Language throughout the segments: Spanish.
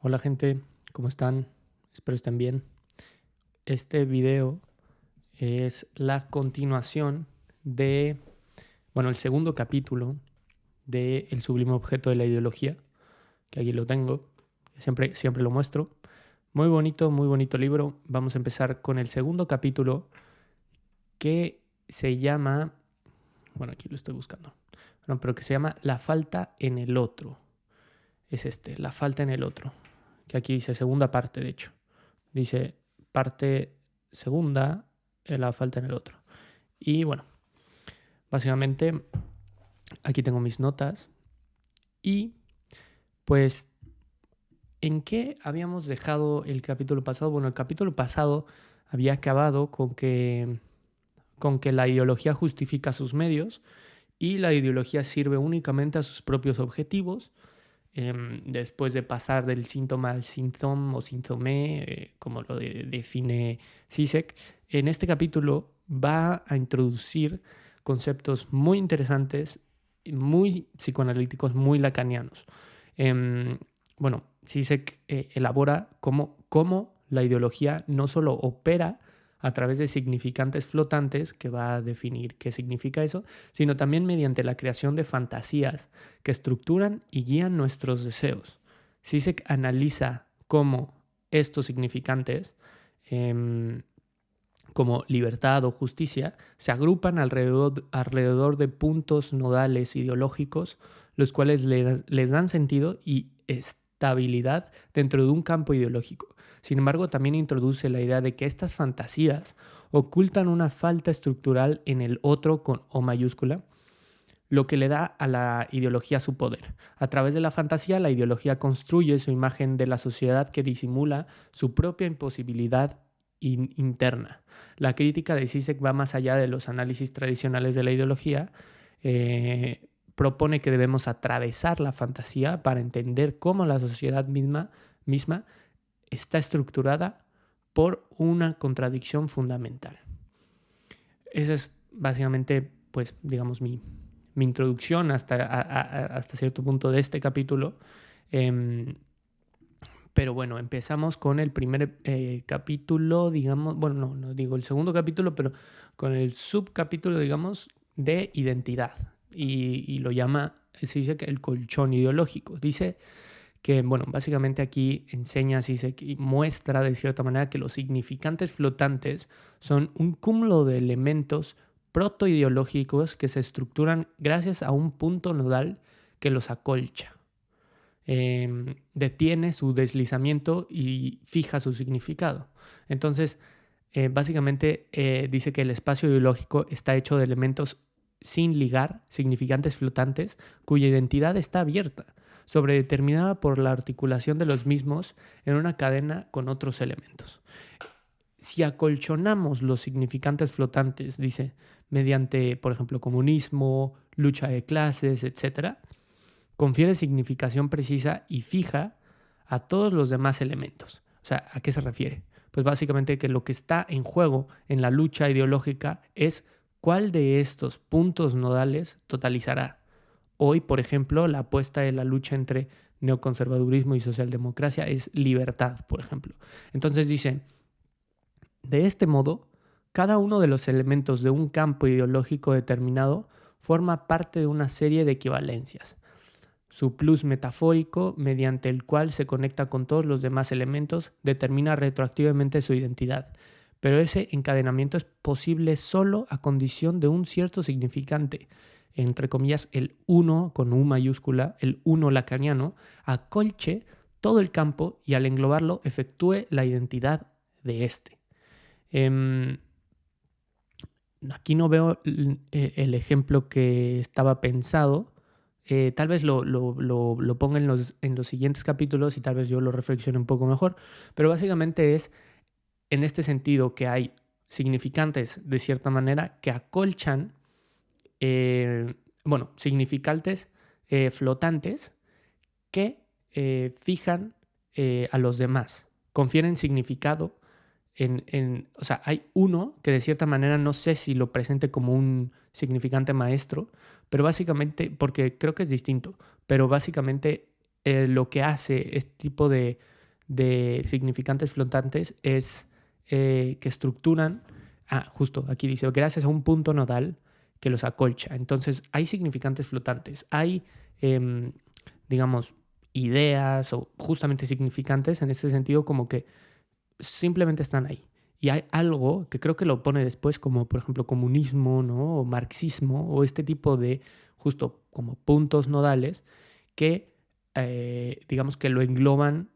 Hola gente, ¿cómo están? Espero estén bien. Este video es la continuación el segundo capítulo de El sublime objeto de la ideología, que aquí lo tengo, siempre lo muestro. Muy bonito libro. Vamos a empezar con el segundo capítulo que se llama, aquí lo estoy buscando, pero que se llama La falta en el otro. Es La falta en el otro, que aquí dice segunda parte, de hecho. Dice parte segunda, la falta en el otro. Y bueno, básicamente aquí tengo mis notas. Y pues, ¿en qué habíamos dejado el capítulo pasado? Bueno, el capítulo pasado había acabado con que la ideología justifica sus medios y la ideología sirve únicamente a sus propios objetivos. Después de pasar del síntoma al síntoma o síntome, como lo define Zizek, en este capítulo va a introducir conceptos muy interesantes, muy psicoanalíticos, muy lacanianos. Zizek elabora cómo la ideología no solo opera a través de significantes flotantes, que va a definir qué significa eso, sino también mediante la creación de fantasías que estructuran y guían nuestros deseos. Zizek analiza cómo estos significantes, como libertad o justicia, se agrupan alrededor de puntos nodales ideológicos, los cuales les dan sentido y estabilidad dentro de un campo ideológico. Sin embargo, también introduce la idea de que estas fantasías ocultan una falta estructural en el otro con O mayúscula, lo que le da a la ideología su poder. A través de la fantasía, la ideología construye su imagen de la sociedad que disimula su propia imposibilidad interna. La crítica de Zizek va más allá de los análisis tradicionales de la ideología. Propone que debemos atravesar la fantasía para entender cómo la sociedad misma está estructurada por una contradicción fundamental. Esa es básicamente, pues, digamos, mi introducción hasta cierto punto de este capítulo. Pero bueno, empezamos con el primer capítulo, digamos, no digo el segundo capítulo, pero con el subcapítulo, digamos, de identidad. Y lo llama, se dice que el colchón ideológico. Dice que, básicamente aquí enseña, y muestra de cierta manera que los significantes flotantes son un cúmulo de elementos protoideológicos que se estructuran gracias a un punto nodal que los acolcha. Detiene su deslizamiento y fija su significado. Entonces, básicamente dice que el espacio ideológico está hecho de elementos sin ligar, significantes flotantes, cuya identidad está abierta, sobredeterminada por la articulación de los mismos en una cadena con otros elementos. Si acolchonamos los significantes flotantes, dice, mediante, por ejemplo, comunismo, lucha de clases, etc., confiere significación precisa y fija a todos los demás elementos. O sea, ¿a qué se refiere? Pues básicamente que lo que está en juego en la lucha ideológica es cuál de estos puntos nodales totalizará. Hoy, por ejemplo, la apuesta de la lucha entre neoconservadurismo y socialdemocracia es libertad, por ejemplo. Entonces dice, de este modo, cada uno de los elementos de un campo ideológico determinado forma parte de una serie de equivalencias. Su plus metafórico, mediante el cual se conecta con todos los demás elementos, determina retroactivamente su identidad. Pero ese encadenamiento es posible solo a condición de un cierto significante, entre comillas, el uno con U mayúscula, el uno lacaniano, acolche todo el campo y al englobarlo efectúe la identidad de este. Aquí no veo el ejemplo que estaba pensado. Tal vez lo ponga en los siguientes capítulos y tal vez yo lo reflexione un poco mejor. Pero básicamente es en este sentido que hay significantes de cierta manera que acolchan, significantes flotantes que fijan a los demás, confieren significado. O sea, hay uno que de cierta manera no sé si lo presente como un significante maestro, pero básicamente, porque creo que es distinto, pero básicamente lo que hace este tipo de significantes flotantes es que estructuran, justo aquí dice, gracias a un punto nodal que los acolcha. Entonces hay significantes flotantes, hay, digamos, ideas o justamente significantes en este sentido como que simplemente están ahí. Y hay algo que creo que lo pone después como, por ejemplo, comunismo, ¿no? O marxismo, o este tipo de, justo como puntos nodales, que digamos que lo engloban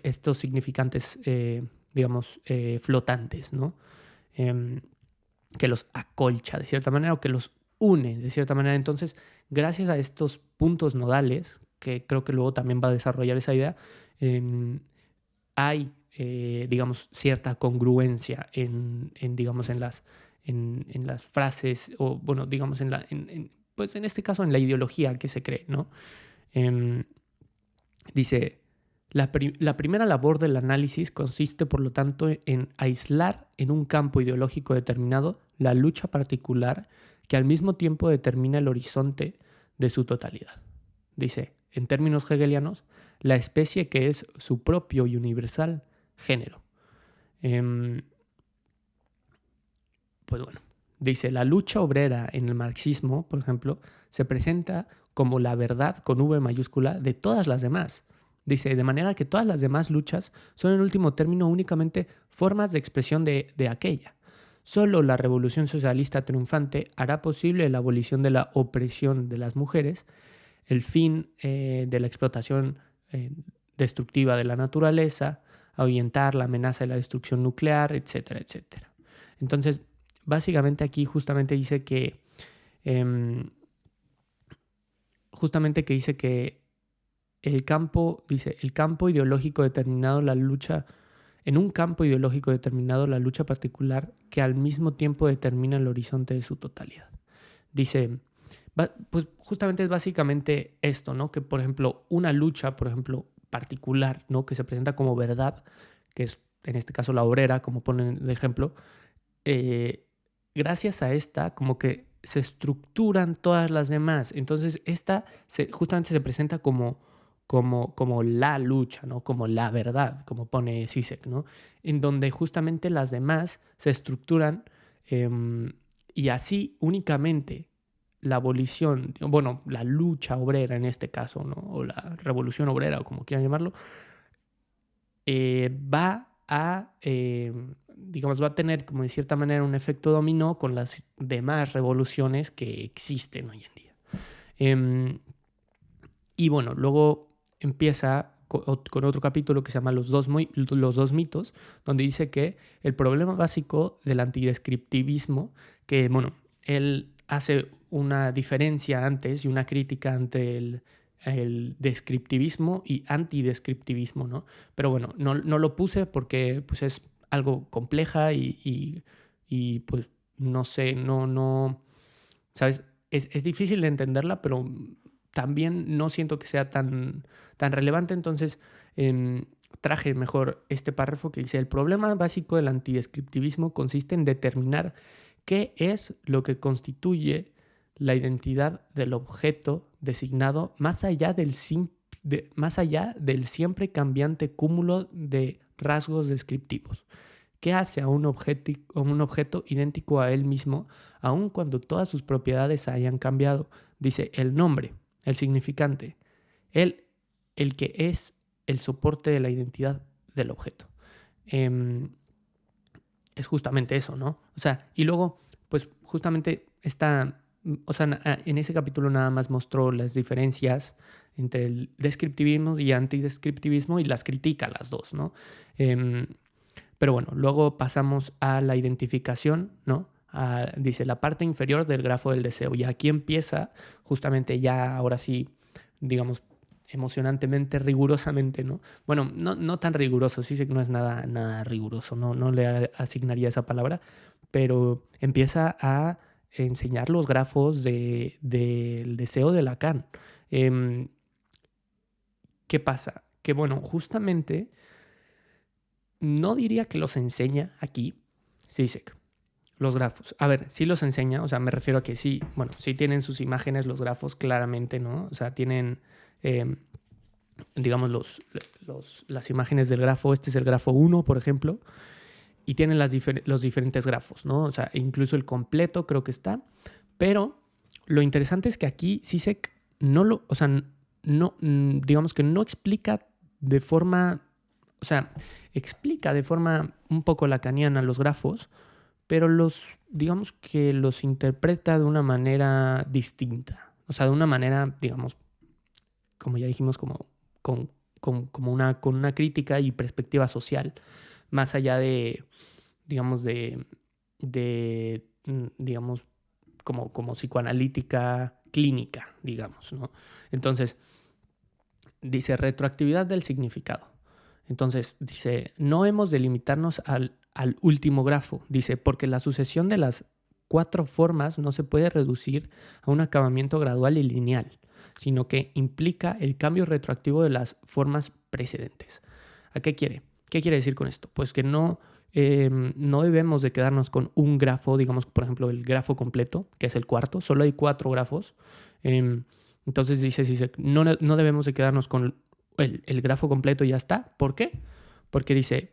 estos significantes, digamos, flotantes, ¿no? Em, que los acolcha de cierta manera o que los une de cierta manera. Entonces, gracias a estos puntos nodales, que creo que luego también va a desarrollar esa idea, hay, digamos, cierta congruencia digamos, en las frases o, bueno, digamos, pues en este caso en la ideología que se cree, ¿no? Em, Dice, la primera labor del análisis consiste, por lo tanto, en aislar en un campo ideológico determinado la lucha particular que al mismo tiempo determina el horizonte de su totalidad. Dice, en términos hegelianos, la especie que es su propio y universal género. Pues bueno, dice, la lucha obrera en el marxismo, por ejemplo, se presenta como la verdad con V mayúscula de todas las demás. Dice, de manera que todas las demás luchas son en último término únicamente formas de expresión de aquella. Solo la revolución socialista triunfante hará posible la abolición de la opresión de las mujeres, el fin de la explotación destructiva de la naturaleza, ahuyentar la amenaza de la destrucción nuclear, etcétera, etcétera. Entonces, básicamente aquí justamente que dice que el campo ideológico determinado, en un campo ideológico determinado, la lucha particular que al mismo tiempo determina el horizonte de su totalidad. Dice, pues justamente es básicamente esto, ¿no? Que, por ejemplo, una lucha, por ejemplo, particular, ¿no? Que se presenta como verdad, que es en este caso la obrera, como ponen de ejemplo, gracias a esta, como que se estructuran todas las demás. Entonces, esta justamente se presenta como la lucha, ¿no? Como la verdad, como pone Zizek, ¿no? En donde justamente las demás se estructuran y así únicamente la abolición, bueno, la lucha obrera en este caso, ¿no? O la revolución obrera, o como quieran llamarlo, va a tener como de cierta manera un efecto dominó con las demás revoluciones que existen hoy en día. Y bueno, luego empieza con otro capítulo que se llama los dos mitos, donde dice que el problema básico del antidescriptivismo, que bueno, él hace una diferencia antes y una crítica ante el descriptivismo y antidescriptivismo, ¿no? Pero bueno, no lo puse porque pues es algo compleja y pues no sé, ¿sabes? Es difícil de entenderla, pero también no siento que sea tan relevante, entonces traje mejor este párrafo que dice, el problema básico del antidescriptivismo consiste en determinar qué es lo que constituye la identidad del objeto designado más allá del siempre cambiante cúmulo de rasgos descriptivos. ¿Qué hace a un objeto idéntico a él mismo, aun cuando todas sus propiedades hayan cambiado? Dice el nombre, el significante, el que es el soporte de la identidad del objeto. Es justamente eso, ¿no? O sea, y luego, pues justamente en ese capítulo nada más mostró las diferencias entre el descriptivismo y antidescriptivismo y las critica las dos, ¿no? Pero bueno, luego pasamos a la identificación, ¿no? Dice la parte inferior del grafo del deseo. Y aquí empieza justamente ya, ahora sí, digamos, emocionantemente, rigurosamente, ¿no? Bueno, no tan riguroso, sí sé que no es nada riguroso, no le asignaría esa palabra, pero empieza a enseñar los grafos del deseo de Lacan. ¿Qué pasa? Que bueno, justamente no diría que los enseña aquí Zizek, los grafos. A ver, sí los enseña, o sea, me refiero a que sí, bueno, sí tienen sus imágenes los grafos claramente, ¿no? O sea, tienen eh, digamos, las imágenes del grafo. Este es el grafo 1, por ejemplo, y tienen los diferentes grafos, ¿no? O sea, incluso el completo creo que está, pero lo interesante es que aquí CISEC o sea, no, digamos que no explica de forma, o sea, explica de forma un poco lacaniana los grafos, pero digamos que los interpreta de una manera distinta, o sea, de una manera, digamos, como ya dijimos, con una crítica y perspectiva social, más allá digamos, digamos, como psicoanalítica clínica, digamos, ¿no? Entonces, dice retroactividad del significado. Entonces, dice, no hemos de limitarnos al último grafo. Dice, porque la sucesión de las 4 formas no se puede reducir a un acabamiento gradual y lineal, sino que implica el cambio retroactivo de las formas precedentes. ¿A qué quiere? ¿Qué quiere decir con esto? Pues que no debemos de quedarnos con un grafo, digamos, por ejemplo, el grafo completo, que es el cuarto. Solo hay 4 grafos. Entonces dice, no debemos de quedarnos con el grafo completo y ya está. ¿Por qué? Porque dice,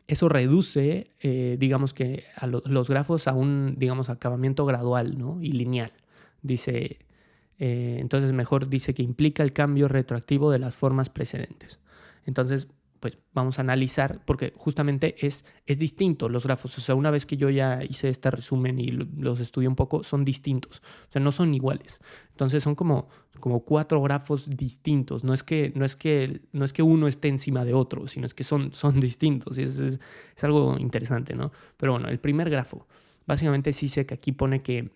eso reduce, digamos que a los grafos a un, digamos, acabamiento gradual, ¿no? Y lineal. Dice, entonces mejor dice que implica el cambio retroactivo de las formas precedentes. Entonces, pues vamos a analizar, porque justamente es distinto los grafos. O sea, una vez que yo ya hice este resumen y los estudié un poco, son distintos. O sea, no son iguales. Entonces son como 4 grafos distintos. No es que uno esté encima de otro, sino es que son distintos. Y es algo interesante, ¿no? Pero bueno, el primer grafo. Básicamente sí sé que aquí pone que,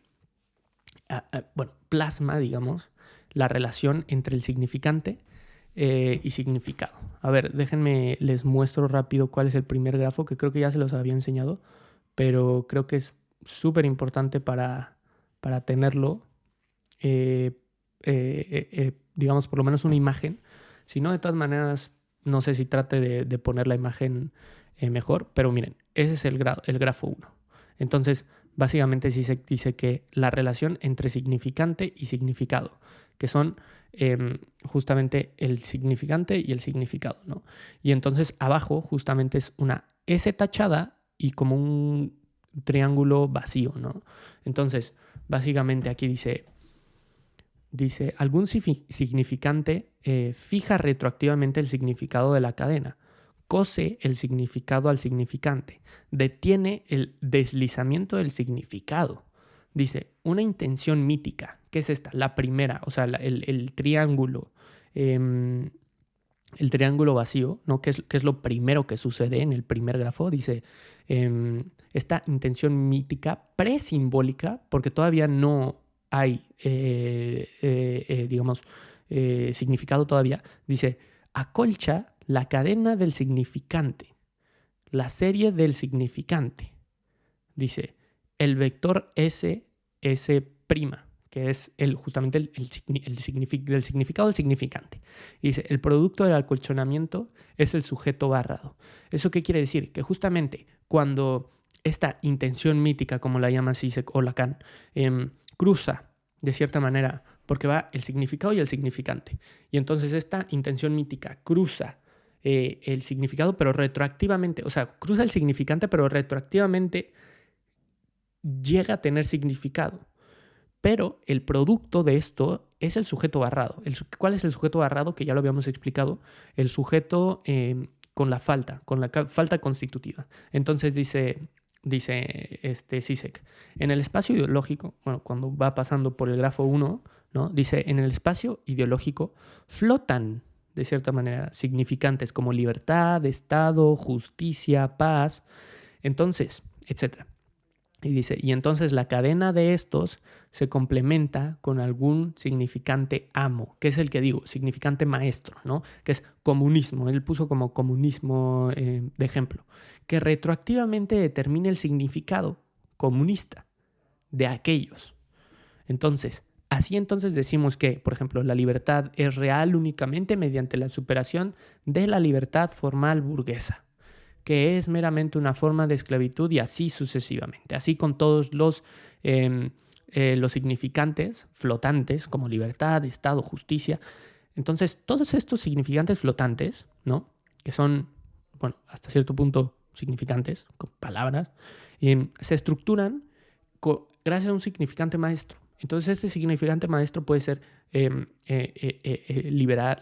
bueno, plasma, digamos, la relación entre el significante y significado. A ver, déjenme, les muestro rápido cuál es el primer grafo, que creo que ya se los había enseñado, pero creo que es súper importante para tenerlo, digamos, por lo menos una imagen. Si no, de todas maneras, no sé si trate de poner la imagen mejor, pero miren, ese es el grafo 1. Entonces, básicamente sí se dice que la relación entre significante y significado, que son justamente el significante y el significado, ¿no? Y entonces abajo justamente es una S tachada y como un triángulo vacío, ¿no? Entonces, básicamente aquí dice algún significante fija retroactivamente el significado de la cadena, cose el significado al significante, detiene el deslizamiento del significado. Dice, una intención mítica. ¿Qué es esta? La primera, o sea, el triángulo, el triángulo vacío, ¿no? ¿Qué es lo primero que sucede en el primer grafo? Dice, esta intención mítica presimbólica, porque todavía no hay, digamos, significado todavía. Dice, acolcha la cadena del significante, la serie del significante. Dice, el vector S que es justamente del significado del significante. Y dice, el producto del acolchonamiento es el sujeto barrado. ¿Eso qué quiere decir? Que justamente cuando esta intención mítica, como la llama Zizek o Lacan, cruza de cierta manera, porque va el significado y el significante. Y entonces esta intención mítica cruza el significado, pero retroactivamente, o sea, cruza el significante, pero retroactivamente llega a tener significado. Pero el producto de esto es el sujeto barrado. ¿Cuál es el sujeto barrado? Que ya lo habíamos explicado. El sujeto con la falta constitutiva. Entonces dice Zizek, en el espacio ideológico, bueno, cuando va pasando por el grafo 1, ¿no? Dice, en el espacio ideológico flotan, de cierta manera, significantes como libertad, Estado, justicia, paz, entonces, etc. Y dice, y entonces la cadena de estos se complementa con algún significante amo, que es el que digo, significante maestro, ¿no? Que es comunismo. Él puso como comunismo de ejemplo, que retroactivamente determina el significado comunista de aquellos. Entonces, así entonces decimos que, por ejemplo, la libertad es real únicamente mediante la superación de la libertad formal burguesa, que es meramente una forma de esclavitud, y así sucesivamente. Así con todos los los significantes flotantes como libertad, estado, justicia. Entonces, todos estos significantes flotantes, ¿no? Que son, bueno, hasta cierto punto significantes, con palabras, se estructuran gracias a un significante maestro. Entonces, este significante maestro puede ser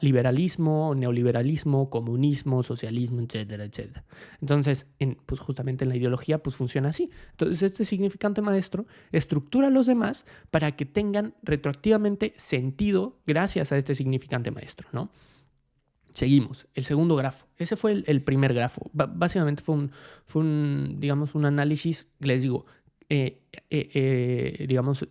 liberalismo, neoliberalismo, comunismo, socialismo, etcétera, etcétera. Entonces, pues justamente en la ideología pues funciona así. Entonces, este significante maestro estructura a los demás para que tengan retroactivamente sentido gracias a este significante maestro, ¿no? Seguimos, el segundo grafo. Ese fue el primer grafo. Básicamente fue un, digamos, un análisis, les digo, digamos,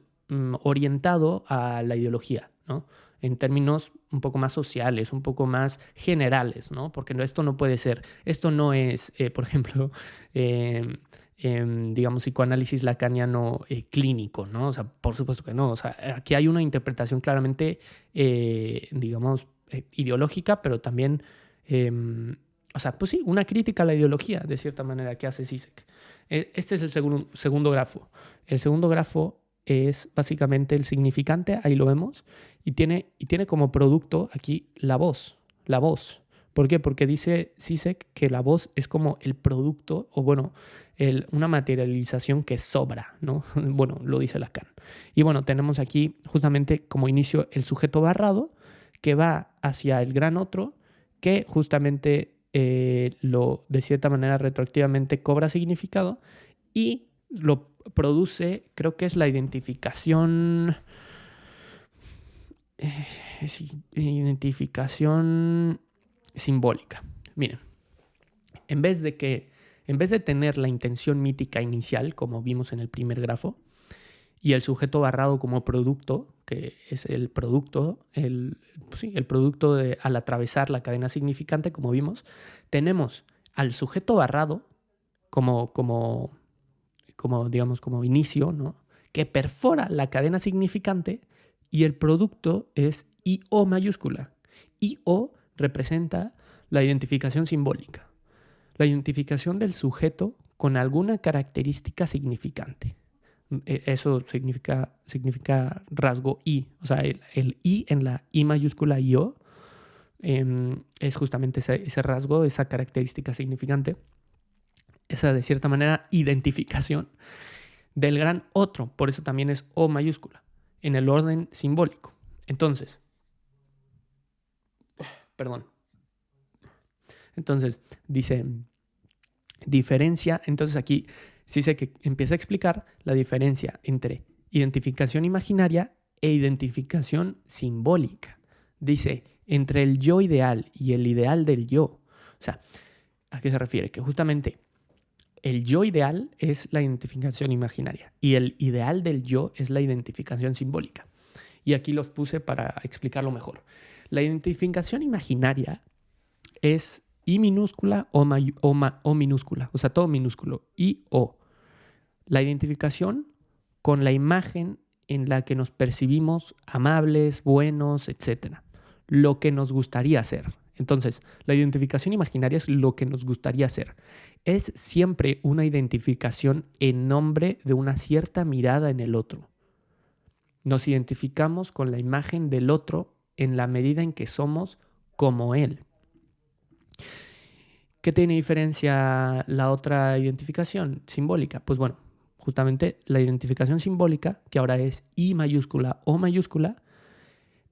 orientado a la ideología, ¿no? En términos un poco más sociales, un poco más generales, ¿no? Porque esto no puede ser, esto no es, por ejemplo, digamos, psicoanálisis lacaniano clínico, ¿no? O sea, por supuesto que no. O sea, aquí hay una interpretación claramente, digamos, ideológica, pero también, o sea, pues sí, una crítica a la ideología, de cierta manera, que hace Zizek. Este es el segundo grafo. El segundo grafo es básicamente el significante, ahí lo vemos, y tiene como producto aquí la voz. La voz. ¿Por qué? Porque dice Zizek que la voz es como el producto, o bueno, una materialización que sobra, ¿no? Bueno, lo dice Lacan. Y bueno, tenemos aquí justamente como inicio el sujeto barrado, que va hacia el gran otro, que justamente de cierta manera retroactivamente cobra significado y lo produce, creo que es la identificación, identificación simbólica. Miren, en vez de tener la intención mítica inicial, como vimos en el primer grafo, y el sujeto barrado como producto, que es el producto, pues sí, el producto al atravesar la cadena significante, como vimos, tenemos al sujeto barrado como digamos, como inicio, ¿no? Que perfora la cadena significante y el producto es IO mayúscula. IO representa la identificación simbólica, la identificación del sujeto con alguna característica significante. Eso significa rasgo I. O sea, el I en la I mayúscula IO es justamente ese rasgo, esa característica significante, esa de cierta manera identificación del gran otro. Por eso también es O mayúscula, en el orden simbólico. Entonces, dice diferencia. Entonces aquí sí sé que empieza a explicar la diferencia entre identificación imaginaria e identificación simbólica. Dice, entre el yo ideal y el ideal del yo. O sea, ¿a qué se refiere? Que justamente el yo ideal es la identificación imaginaria y el ideal del yo es la identificación simbólica. Y aquí los puse para explicarlo mejor. La identificación imaginaria es I minúscula o minúscula, o sea, todo minúsculo, I o. La identificación con la imagen en la que nos percibimos amables, buenos, etc. Lo que nos gustaría ser. Entonces, la identificación imaginaria es lo que nos gustaría ser. Es siempre una identificación en nombre de una cierta mirada en el otro. Nos identificamos con la imagen del otro en la medida en que somos como él. ¿Qué tiene diferencia la otra identificación simbólica? Pues bueno, justamente la identificación simbólica, que ahora es I mayúscula o mayúscula,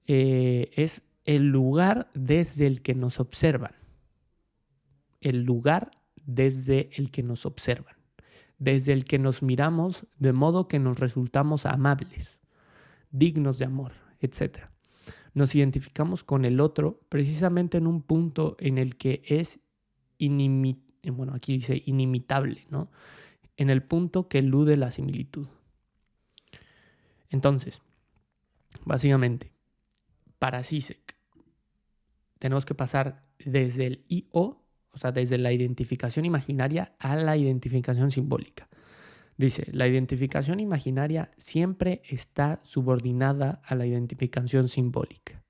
es el lugar desde el que nos observan. El lugar desde el que nos observan. Desde el que nos miramos de modo que nos resultamos amables, dignos de amor, etc. Nos identificamos con el otro precisamente en un punto en el que es aquí dice inimitable, ¿no? En el punto que elude la similitud. Entonces, básicamente, para Zizek, tenemos que pasar desde el IO, o sea, desde la identificación imaginaria a la identificación simbólica. Dice, la identificación imaginaria siempre está subordinada a la identificación simbólica.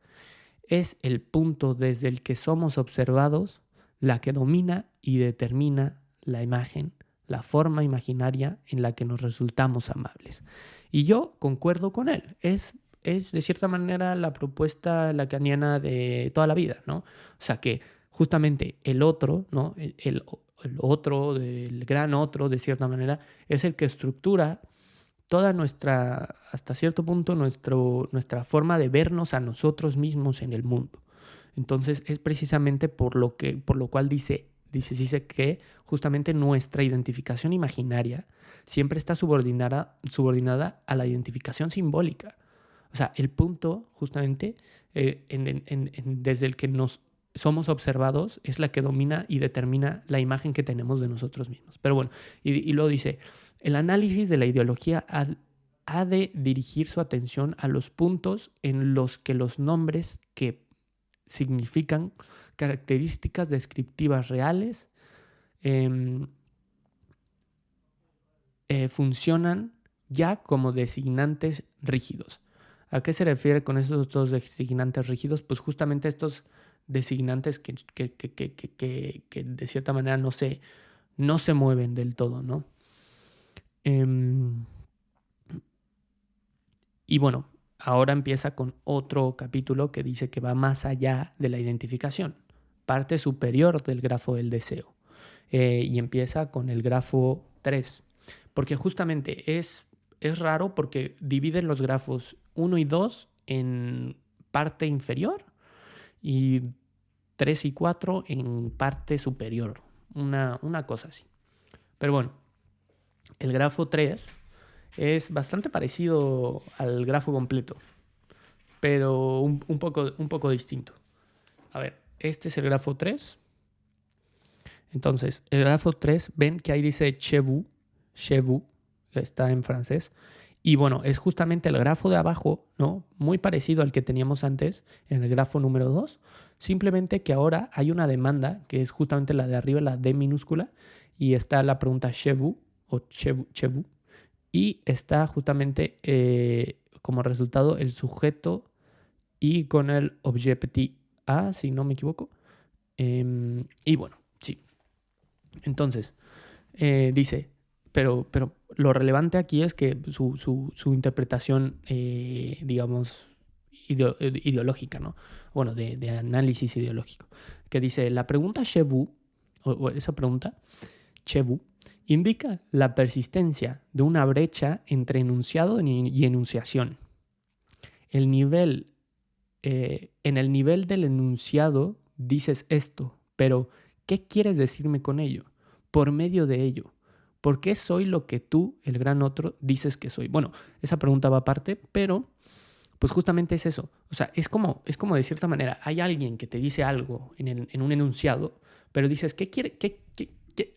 Es el punto desde el que somos observados la que domina y determina la imagen la forma imaginaria en la que nos resultamos amables. Y yo concuerdo con él. Es de cierta manera la propuesta lacaniana de toda la vida, ¿no? O sea, que justamente el otro, ¿no? El otro, el gran otro, de cierta manera, es el que estructura toda nuestra, hasta cierto punto, nuestra forma de vernos a nosotros mismos en el mundo. Entonces es precisamente por lo cual dice Zizek que justamente nuestra identificación imaginaria siempre está subordinada a la identificación simbólica. O sea, el punto justamente desde el que nos somos observados es la que domina y determina la imagen que tenemos de nosotros mismos. Pero bueno, y luego dice, el análisis de la ideología ha de dirigir su atención a los puntos en los que los nombres que significan características descriptivas reales funcionan ya como designantes rígidos. ¿A qué se refiere con esos dos designantes rígidos? Pues justamente estos designantes que de cierta manera no se mueven del todo, ¿no? Y bueno, ahora empieza con otro capítulo que dice que va más allá de la identificación, parte superior del grafo del deseo. Y empieza con el grafo 3, porque justamente es raro porque dividen los grafos 1 y 2 en parte inferior y 3 y 4 en parte superior, una cosa así. Pero bueno, el grafo 3 es bastante parecido al grafo completo, pero un poco distinto. A ver, este es el grafo 3. Entonces, el grafo 3, ven que ahí dice Chevu, está en francés. Y bueno, es justamente el grafo de abajo, ¿no? Muy parecido al que teníamos antes en el grafo número 2. Simplemente que ahora hay una demanda, que es justamente la de arriba, la D minúscula, y está la pregunta Chevu o Chevu. Y está justamente como resultado el sujeto y con el objectif A, si no me equivoco. Y bueno, sí. Entonces, dice, pero lo relevante aquí es que su interpretación, digamos, ideológica, ¿no? Bueno, de análisis ideológico, que dice, la pregunta Chevu, o esa pregunta, Chevu, indica la persistencia de una brecha entre enunciado y enunciación. En el nivel del enunciado dices esto, pero ¿qué quieres decirme con ello? Por medio de ello. ¿Por qué soy lo que tú, el gran otro, dices que soy? Bueno, esa pregunta va aparte, pero pues justamente es eso. O sea, es como de cierta manera, hay alguien que te dice algo en un enunciado, pero dices, ¿qué quiere?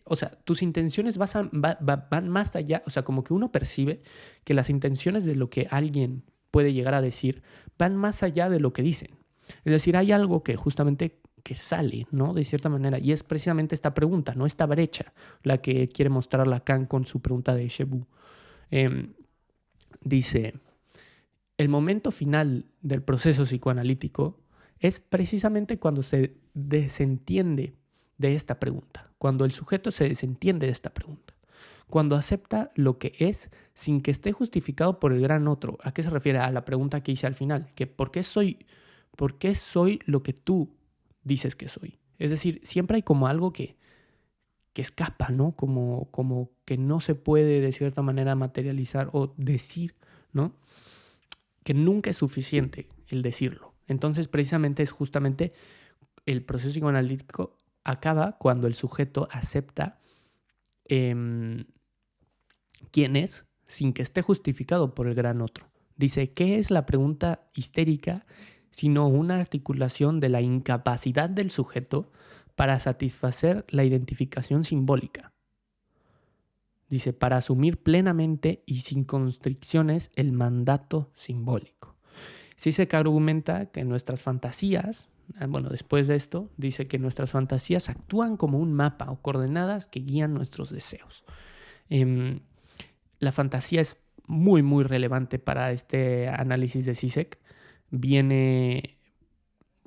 O sea, tus intenciones van más allá. O sea, como que uno percibe que las intenciones de lo que alguien puede llegar a decir van más allá de lo que dicen. Es decir, hay algo que justamente que sale, ¿no? De cierta manera. Y es precisamente esta pregunta, ¿no? Esta brecha, la que quiere mostrar Lacan con su pregunta de Chevu. Dice, el momento final del proceso psicoanalítico es precisamente cuando se desentiende de esta pregunta, cuando el sujeto se desentiende de esta pregunta, cuando acepta lo que es sin que esté justificado por el gran otro. ¿A qué se refiere? A la pregunta que hice al final, que ¿por qué soy lo que tú dices que soy? Es decir, siempre hay como algo que escapa, ¿no? Como que no se puede de cierta manera materializar o decir, ¿no? Que nunca es suficiente el decirlo. Entonces, precisamente es justamente el proceso psicoanalítico acaba cuando el sujeto acepta quién es sin que esté justificado por el gran otro. Dice, ¿qué es la pregunta histérica sino una articulación de la incapacidad del sujeto para satisfacer la identificación simbólica? Dice, para asumir plenamente y sin constricciones el mandato simbólico. Sí se argumenta que nuestras fantasías, bueno, después de esto, dice que nuestras fantasías actúan como un mapa o coordenadas que guían nuestros deseos. La fantasía es muy, muy relevante para este análisis de Zizek. Viene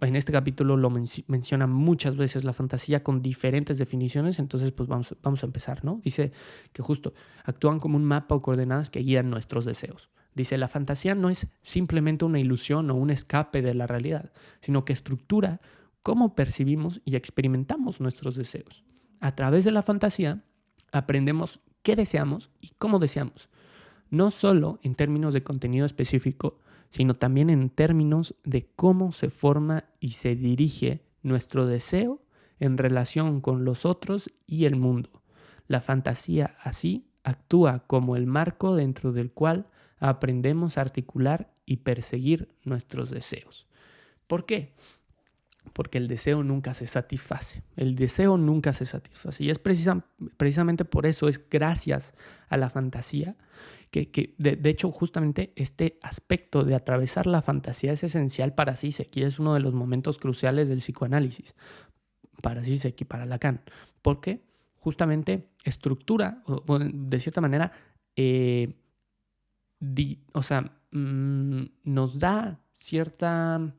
en este capítulo lo menciona muchas veces la fantasía con diferentes definiciones, entonces pues vamos a empezar, ¿no? Dice que justo actúan como un mapa o coordenadas que guían nuestros deseos. Dice, la fantasía no es simplemente una ilusión o un escape de la realidad, sino que estructura cómo percibimos y experimentamos nuestros deseos. A través de la fantasía aprendemos qué deseamos y cómo deseamos, no solo en términos de contenido específico, sino también en términos de cómo se forma y se dirige nuestro deseo en relación con los otros y el mundo. La fantasía así actúa como el marco dentro del cual aprendemos a articular y perseguir nuestros deseos. ¿Por qué? Porque el deseo nunca se satisface. El deseo nunca se satisface. Y es precisamente por eso, es gracias a la fantasía, que de hecho justamente este aspecto de atravesar la fantasía es esencial para Zizek y es uno de los momentos cruciales del psicoanálisis, para Zizek y para Lacan. Porque justamente estructura, o de cierta manera, nos da ciertas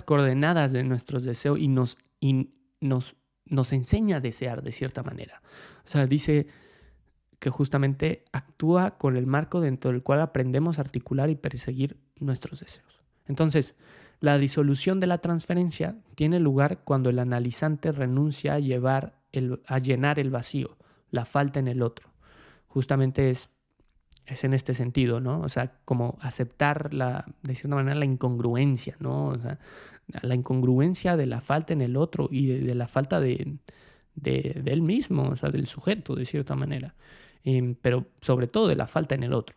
coordenadas de nuestros deseos y nos enseña a desear de cierta manera. O sea, dice que justamente actúa con el marco dentro del cual aprendemos a articular y perseguir nuestros deseos. Entonces, la disolución de la transferencia tiene lugar cuando el analizante renuncia a llenar el vacío, la falta en el otro. Justamente es en este sentido, ¿no? O sea, como aceptar de cierta manera la incongruencia, ¿no? O sea, la incongruencia de la falta en el otro y de la falta de él mismo, o sea, del sujeto, de cierta manera. Pero sobre todo de la falta en el otro.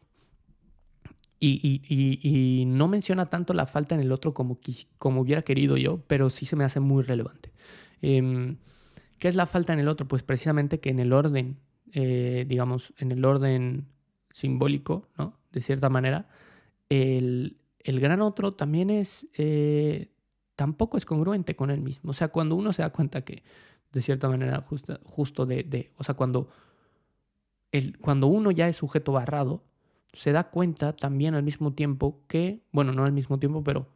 Y no menciona tanto la falta en el otro como hubiera querido yo, pero sí se me hace muy relevante. ¿Qué es la falta en el otro? Pues precisamente que en el orden, digamos, en el orden simbólico, ¿no? De cierta manera, el gran otro también tampoco es congruente con él mismo. O sea, cuando uno se da cuenta que, de cierta manera, o sea, cuando uno ya es sujeto barrado, se da cuenta también al mismo tiempo que, bueno, no al mismo tiempo, pero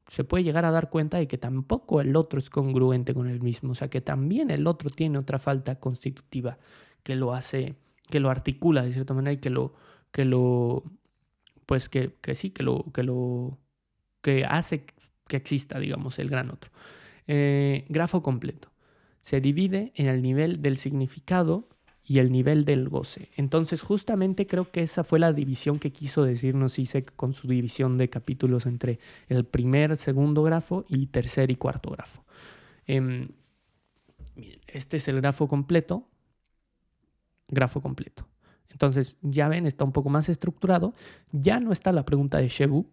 se puede llegar a dar cuenta de que tampoco el otro es congruente con él mismo. O sea, que también el otro tiene otra falta constitutiva que lo hace, que lo articula de cierta manera y que hace que exista, digamos, el gran otro. Grafo completo. Se divide en el nivel del significado y el nivel del goce. Entonces, justamente creo que esa fue la división que quiso decirnos Zizek con su división de capítulos entre el primer, segundo grafo y tercer y cuarto grafo. Este es el grafo completo. Entonces, ya ven, está un poco más estructurado. Ya no está la pregunta de Shebu,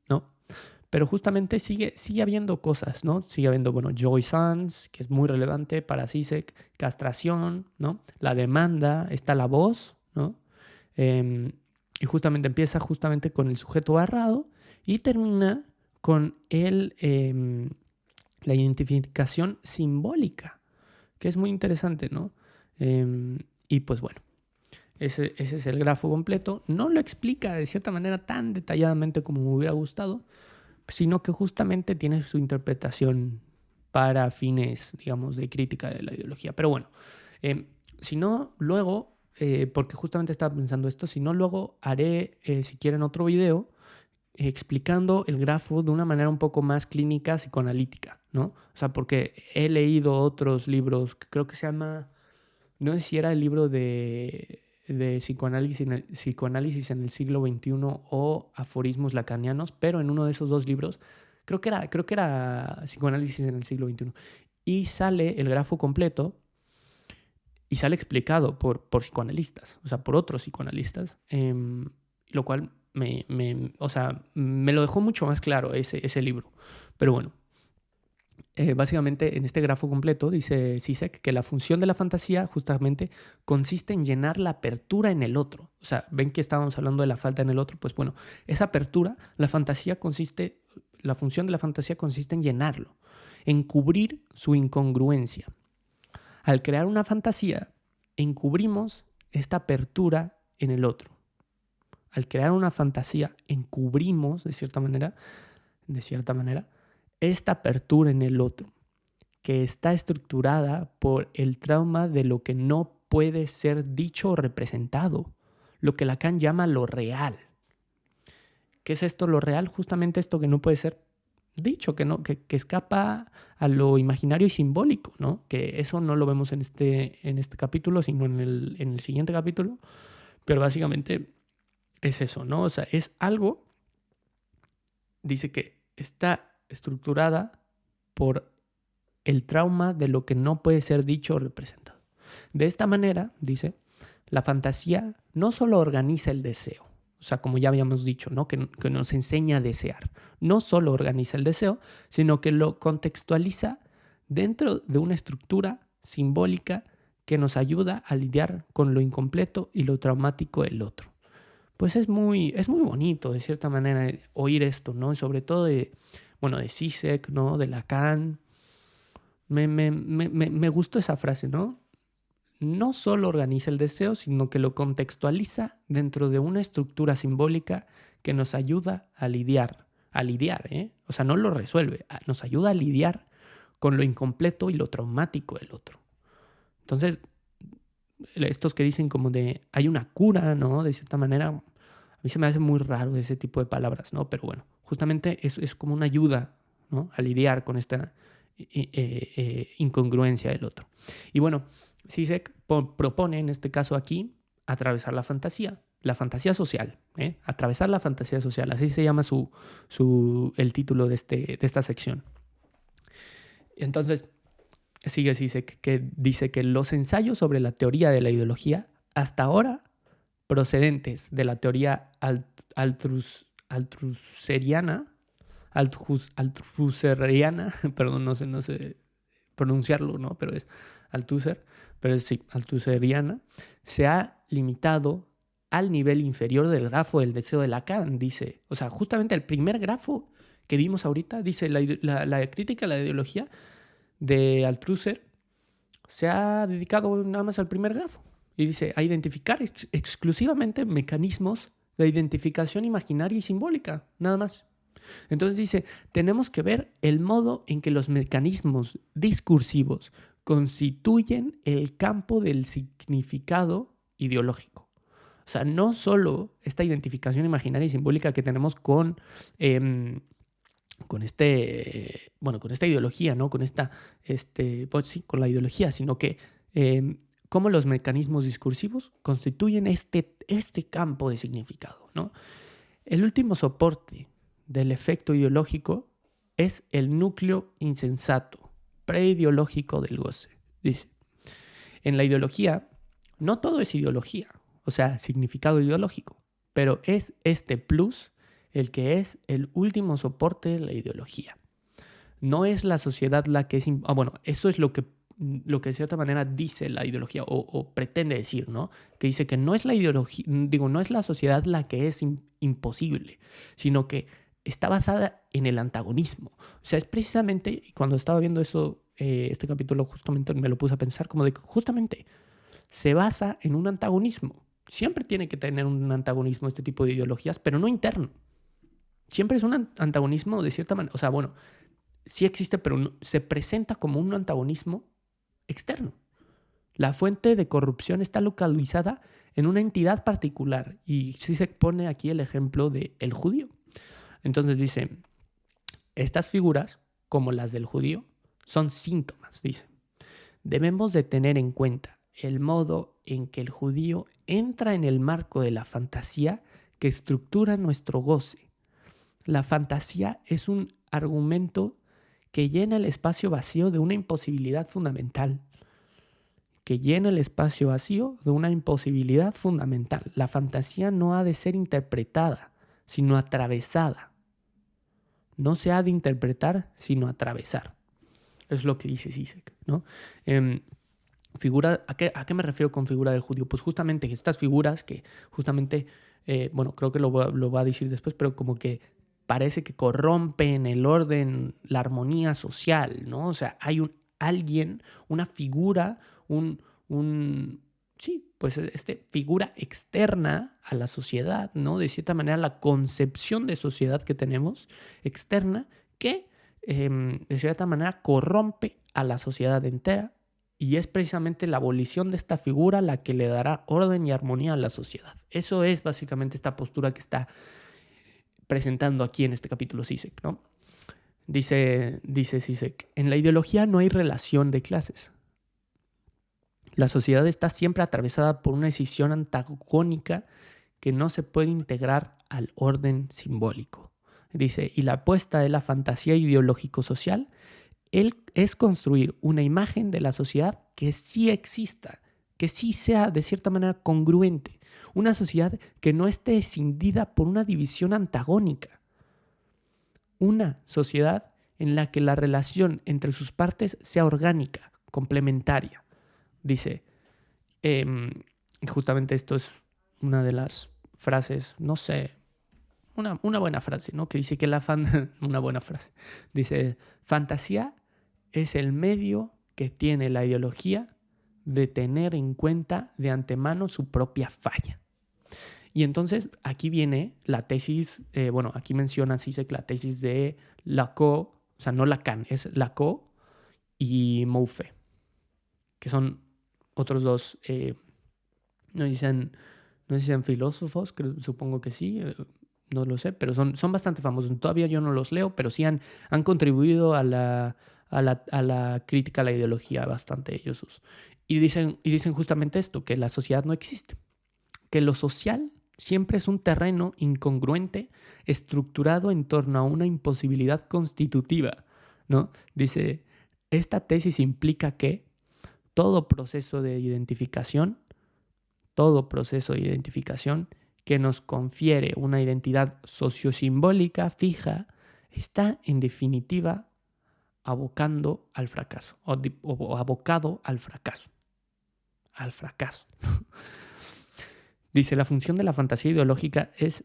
¿no? Pero justamente sigue habiendo cosas, ¿no? Sigue habiendo, bueno, Joy Sans, que es muy relevante para Zizek, castración, ¿no? La demanda, está la voz, ¿no? Y justamente empieza con el sujeto barrado y termina con la identificación simbólica, que es muy interesante, ¿no? Y pues bueno, ese es el grafo completo. No lo explica de cierta manera tan detalladamente como me hubiera gustado, sino que justamente tiene su interpretación para fines, digamos, de crítica de la ideología. Pero bueno, si no, luego, porque justamente estaba pensando esto, si no, luego haré, si quieren, otro video explicando el grafo de una manera un poco más clínica, psicoanalítica, ¿no? O sea, porque he leído otros libros, que creo que se llama, no sé si era el libro de psicoanálisis en el siglo XXI o aforismos lacanianos, pero en uno de esos dos libros, creo que era psicoanálisis en el siglo XXI, y sale el grafo completo y sale explicado por psicoanalistas, o sea, por otros psicoanalistas, lo cual me lo dejó mucho más claro ese libro. Pero bueno, básicamente en este grafo completo dice Zizek que la función de la fantasía justamente consiste en llenar la apertura en el otro. O sea, ven que estábamos hablando de la falta en el otro, pues bueno, esa apertura, la función de la fantasía consiste en llenarlo, en cubrir su incongruencia. Al crear una fantasía, encubrimos esta apertura en el otro. Al crear una fantasía, encubrimos, de cierta manera, esta apertura en el otro, que está estructurada por el trauma de lo que no puede ser dicho o representado, lo que Lacan llama lo real. ¿Qué es esto lo real? Justamente esto que no puede ser dicho, que escapa a lo imaginario y simbólico, ¿no? Que eso no lo vemos en este capítulo, sino en el siguiente capítulo, pero básicamente es eso, ¿no? O sea, es algo, dice que está estructurada por el trauma de lo que no puede ser dicho o representado. De esta manera, dice, la fantasía no solo organiza el deseo, o sea, como ya habíamos dicho, ¿no? Que nos enseña a desear. No solo organiza el deseo, sino que lo contextualiza dentro de una estructura simbólica que nos ayuda a lidiar con lo incompleto y lo traumático del otro. Pues es muy bonito, de cierta manera, oír esto, ¿no? Y sobre todo de Zizek, ¿no? De Lacan. Me gustó esa frase, ¿no? No solo organiza el deseo, sino que lo contextualiza dentro de una estructura simbólica que nos ayuda a lidiar, ¿eh? O sea, no lo resuelve, nos ayuda a lidiar con lo incompleto y lo traumático del otro. Entonces, estos que dicen como de hay una cura, ¿no? De cierta manera, a mí se me hace muy raro ese tipo de palabras, ¿no? Pero bueno, justamente es como una ayuda, ¿no? A lidiar con esta incongruencia del otro. Y bueno, Zizek propone en este caso aquí atravesar la fantasía social, atravesar la fantasía social, así se llama el título de esta sección. Entonces, sigue Zizek, que dice que los ensayos sobre la teoría de la ideología, hasta ahora procedentes de la teoría althuseriana, perdón, no sé pronunciarlo, ¿no? Pero es Althusser, pero es sí, althuseriana, se ha limitado al nivel inferior del grafo del deseo de Lacan, dice. O sea, justamente el primer grafo que vimos ahorita, dice, la crítica a la ideología de Althusser se ha dedicado nada más al primer grafo. Y dice, a identificar exclusivamente mecanismos de identificación imaginaria y simbólica, nada más. Entonces dice, tenemos que ver el modo en que los mecanismos discursivos constituyen el campo del significado ideológico. O sea, no solo esta identificación imaginaria y simbólica que tenemos con esta ideología, ¿no? Con con la ideología, sino que cómo los mecanismos discursivos constituyen este campo de significado, ¿no? El último soporte del efecto ideológico es el núcleo insensato, preideológico del goce, dice. En la ideología, no todo es ideología, o sea, significado ideológico, pero es este plus el que es el último soporte de la ideología. No es la sociedad la que es... eso es lo que de cierta manera dice la ideología o pretende decir, ¿no? Que dice que no es la ideología, no es la sociedad la que es imposible, sino que está basada en el antagonismo. O sea, es precisamente, cuando estaba viendo eso, este capítulo justamente me lo puse a pensar como de que justamente se basa en un antagonismo. Siempre tiene que tener un antagonismo este tipo de ideologías, pero no interno. Siempre es un antagonismo de cierta manera, o sea, bueno, sí existe, pero no, se presenta como un antagonismo externo. La fuente de corrupción está localizada en una entidad particular y sí se pone aquí el ejemplo del judío. Entonces dice, estas figuras, como las del judío, son síntomas, dice. Debemos de tener en cuenta el modo en que el judío entra en el marco de la fantasía que estructura nuestro goce. La fantasía es un argumento que llena el espacio vacío de una imposibilidad fundamental. La fantasía no ha de ser interpretada, sino atravesada. No se ha de interpretar, sino atravesar. Es lo que dice Zizek, ¿no? ¿A qué me refiero con figura del judío? Pues justamente estas figuras que justamente, creo que lo va a decir después, pero como que parece que corrompen el orden, la armonía social, ¿no? O sea, hay alguien, una figura, figura externa a la sociedad, ¿no? De cierta manera, la concepción de sociedad que tenemos externa que de cierta manera, corrompe a la sociedad entera y es precisamente la abolición de esta figura la que le dará orden y armonía a la sociedad. Eso es básicamente esta postura que está presentando aquí en este capítulo Zizek, ¿no? Dice Zizek, en la ideología no hay relación de clases. La sociedad está siempre atravesada por una decisión antagónica que no se puede integrar al orden simbólico. Dice, y la apuesta de la fantasía ideológico-social es construir una imagen de la sociedad que sí exista, que sí sea de cierta manera congruente. Una sociedad que no esté escindida por una división antagónica. Una sociedad en la que la relación entre sus partes sea orgánica, complementaria. Dice, justamente esto es una de las frases, no sé, una buena frase, ¿no? Que dice que una buena frase. Dice, fantasía es el medio que tiene la ideología de tener en cuenta de antemano su propia falla. Y entonces aquí viene la tesis, aquí menciona Zizek la tesis de Lacan, o sea, no Lacan, es Lacan y Mouffe, que son otros dos, no dicen filósofos, supongo que sí, no lo sé, pero son bastante famosos. Todavía yo no los leo, pero sí han contribuido a la crítica a la ideología bastante ellos. Y dicen justamente esto, que la sociedad no existe, que lo social siempre es un terreno incongruente estructurado en torno a una imposibilidad constitutiva, ¿no? Dice, esta tesis implica que todo proceso de identificación que nos confiere una identidad sociosimbólica fija está en definitiva abocando al fracaso o abocado al fracaso. Al fracaso. Dice, la función de la fantasía ideológica es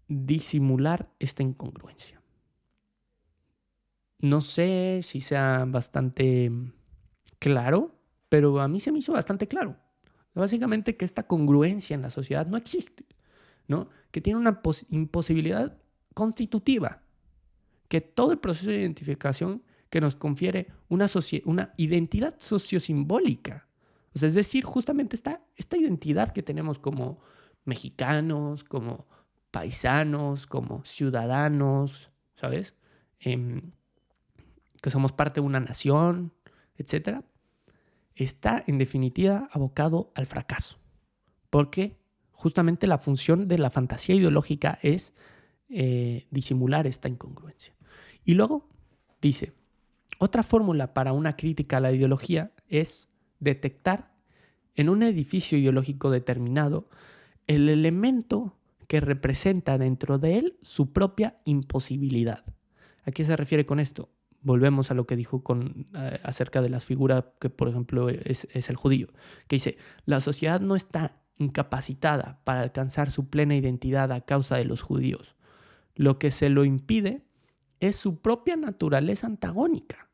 disimular esta incongruencia. No sé si sea bastante claro, pero a mí se me hizo bastante claro. Básicamente que esta congruencia en la sociedad no existe, ¿no? Que tiene una imposibilidad constitutiva, que todo el proceso de identificación que nos confiere una identidad sociosimbólica. O sea, es decir, justamente esta identidad que tenemos como mexicanos, como paisanos, como ciudadanos, ¿sabes? Que somos parte de una nación, etcétera, está en definitiva abocado al fracaso. Porque justamente la función de la fantasía ideológica es disimular esta incongruencia. Y luego dice, otra fórmula para una crítica a la ideología es detectar en un edificio ideológico determinado el elemento que representa dentro de él su propia imposibilidad. ¿A qué se refiere con esto? Volvemos a lo que dijo acerca de las figuras que, por ejemplo, es el judío, que dice, la sociedad no está incapacitada para alcanzar su plena identidad a causa de los judíos. Lo que se lo impide es su propia naturaleza antagónica.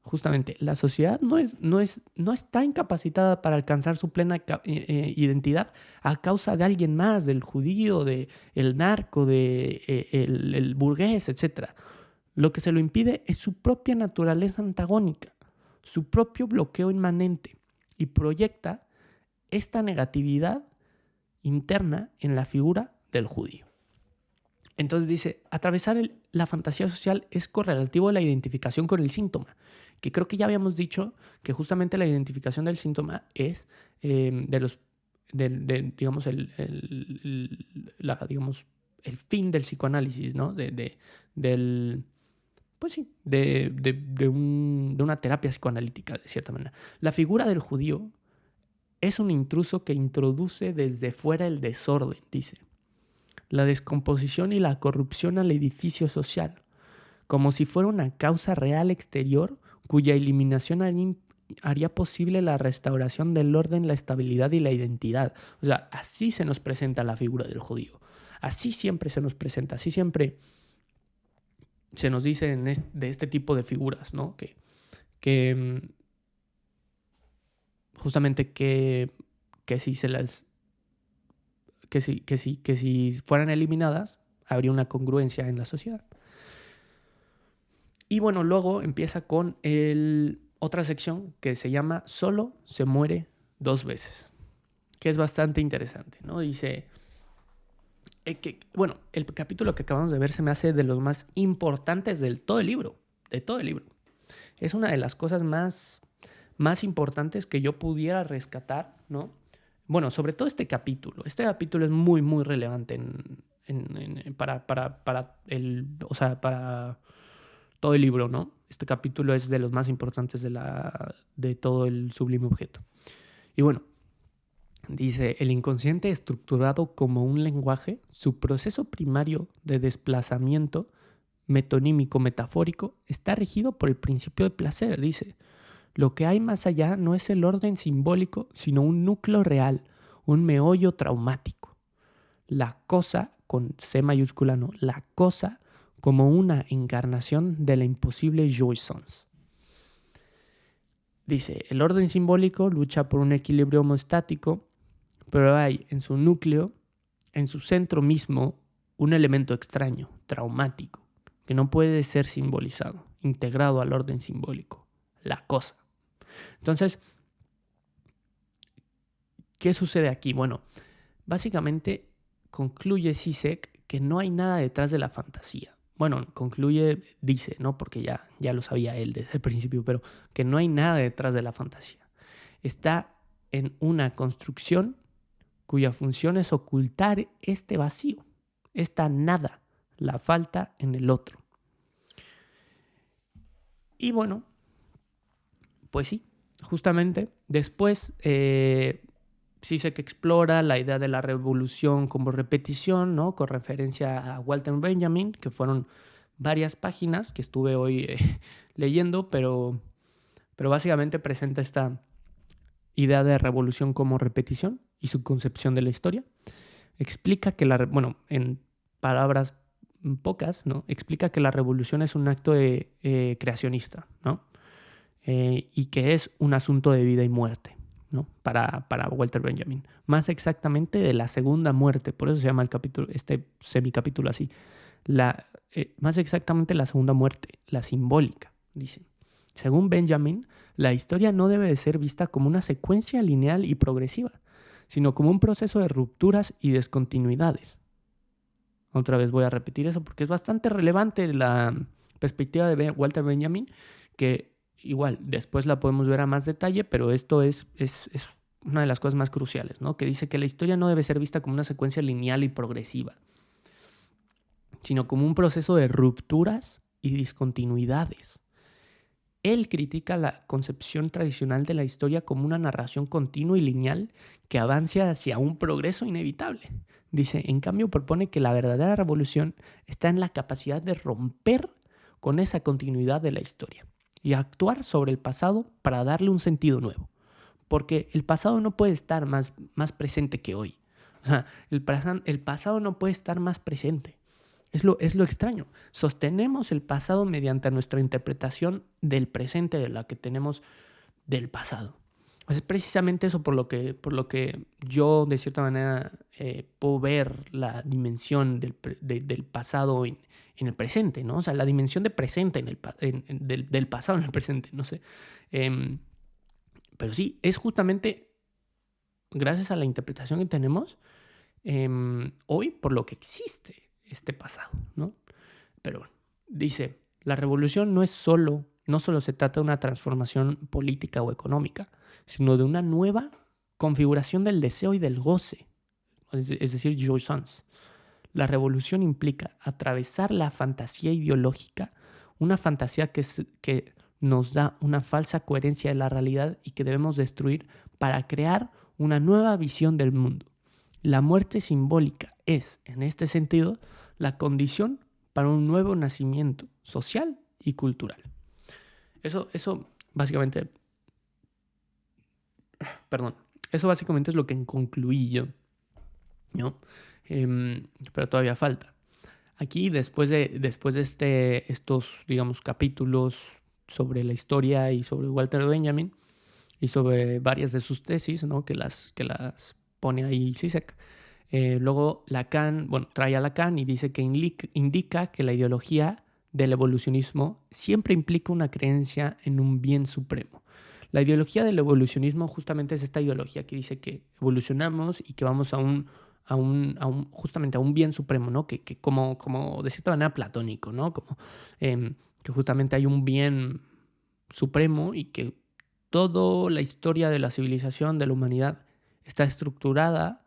Justamente, la sociedad no está incapacitada para alcanzar su plena identidad a causa de alguien más, del judío, del narco, del burgués, etc. Lo que se lo impide es su propia naturaleza antagónica, su propio bloqueo inmanente, y proyecta esta negatividad interna en la figura del judío. Entonces dice, atravesar la fantasía social es correlativo a la identificación con el síntoma, que creo que ya habíamos dicho que justamente la identificación del síntoma es digamos, el fin del psicoanálisis, ¿no? Pues sí, de una terapia psicoanalítica, de cierta manera. La figura del judío es un intruso que introduce desde fuera el desorden, dice, la descomposición y la corrupción al edificio social, como si fuera una causa real exterior cuya eliminación haría posible la restauración del orden, la estabilidad y la identidad. O sea, así se nos presenta la figura del judío. Así siempre se nos presenta, así siempre se nos dice de este tipo de figuras, ¿no? Que justamente que si se las que si fueran eliminadas, habría una congruencia en la sociedad. Y bueno, luego empieza con otra sección que se llama Solo se muere 2 veces, que es bastante interesante, ¿no? Dice, bueno, el capítulo que acabamos de ver se me hace de los más importantes de todo el libro. Es una de las cosas más importantes que yo pudiera rescatar, ¿no? Bueno, sobre todo este capítulo. Este capítulo es muy, muy relevante para todo el libro, ¿no? Este capítulo es de los más importantes de todo el sublime objeto. Y bueno, dice, el inconsciente estructurado como un lenguaje, su proceso primario de desplazamiento metonímico metafórico está regido por el principio de placer, dice. Lo que hay más allá no es el orden simbólico, sino un núcleo real, un meollo traumático. La cosa, con C mayúscula no, la cosa como una encarnación de la imposible jouissance. Dice, el orden simbólico lucha por un equilibrio homeostático, pero hay en su núcleo, en su centro mismo, un elemento extraño, traumático, que no puede ser simbolizado, integrado al orden simbólico, la cosa. Entonces, ¿qué sucede aquí? Bueno, básicamente concluye Zizek que no hay nada detrás de la fantasía. Bueno, concluye, dice, ¿no? Porque ya lo sabía él desde el principio, pero que no hay nada detrás de la fantasía. Está en una construcción cuya función es ocultar este vacío, esta nada, la falta en el otro. Y bueno, pues sí, justamente después Zizek explora la idea de la revolución como repetición, ¿no? Con referencia a Walter Benjamin, que fueron varias páginas que estuve hoy leyendo, pero básicamente presenta esta idea de revolución como repetición y su concepción de la historia. Explica que en palabras pocas, ¿no? Explica que la revolución es un acto creacionista, ¿no? Y que es un asunto de vida y muerte, ¿no? Para Walter Benjamin. Más exactamente de la segunda muerte, por eso se llama el capítulo, este semicapítulo así. Más exactamente la segunda muerte, la simbólica, dice. Según Benjamin, la historia no debe de ser vista como una secuencia lineal y progresiva, sino como un proceso de rupturas y descontinuidades. Otra vez voy a repetir eso porque es bastante relevante la perspectiva de Walter Benjamin, que igual después la podemos ver a más detalle, pero esto es una de las cosas más cruciales, ¿no? Que dice que la historia no debe ser vista como una secuencia lineal y progresiva, sino como un proceso de rupturas y discontinuidades. Él critica la concepción tradicional de la historia como una narración continua y lineal que avance hacia un progreso inevitable. Dice, en cambio, propone que la verdadera revolución está en la capacidad de romper con esa continuidad de la historia y actuar sobre el pasado para darle un sentido nuevo. Porque el pasado no puede estar más presente que hoy. O sea, el pasado no puede estar más presente. Es lo extraño. Sostenemos el pasado mediante nuestra interpretación del presente, de la que tenemos del pasado. Es precisamente eso por lo que yo, de cierta manera, puedo ver la dimensión del pasado en el presente, ¿no? O sea, la dimensión de presente del pasado en el presente, no sé. Pero sí, es justamente gracias a la interpretación que tenemos hoy por lo que existe este pasado, ¿no? Pero bueno, dice, la revolución no solo se trata de una transformación política o económica, sino de una nueva configuración del deseo y del goce, es decir, jouissance. La revolución implica atravesar la fantasía ideológica, una fantasía que nos da una falsa coherencia de la realidad y que debemos destruir para crear una nueva visión del mundo. La muerte simbólica es, en este sentido, la condición para un nuevo nacimiento social y cultural. Eso básicamente es lo que concluí yo, ¿no? Pero todavía falta. Aquí, después de estos, digamos, capítulos sobre la historia y sobre Walter Benjamin y sobre varias de sus tesis, ¿no? que las pone ahí Zizek, luego Lacan, trae a Lacan y dice que indica que la ideología del evolucionismo siempre implica una creencia en un bien supremo. La ideología del evolucionismo justamente es esta ideología que dice que evolucionamos y que vamos justamente a un bien supremo, ¿no? Que como de cierta manera platónico, ¿no? Como que justamente hay un bien supremo y que toda la historia de la civilización, de la humanidad, está estructurada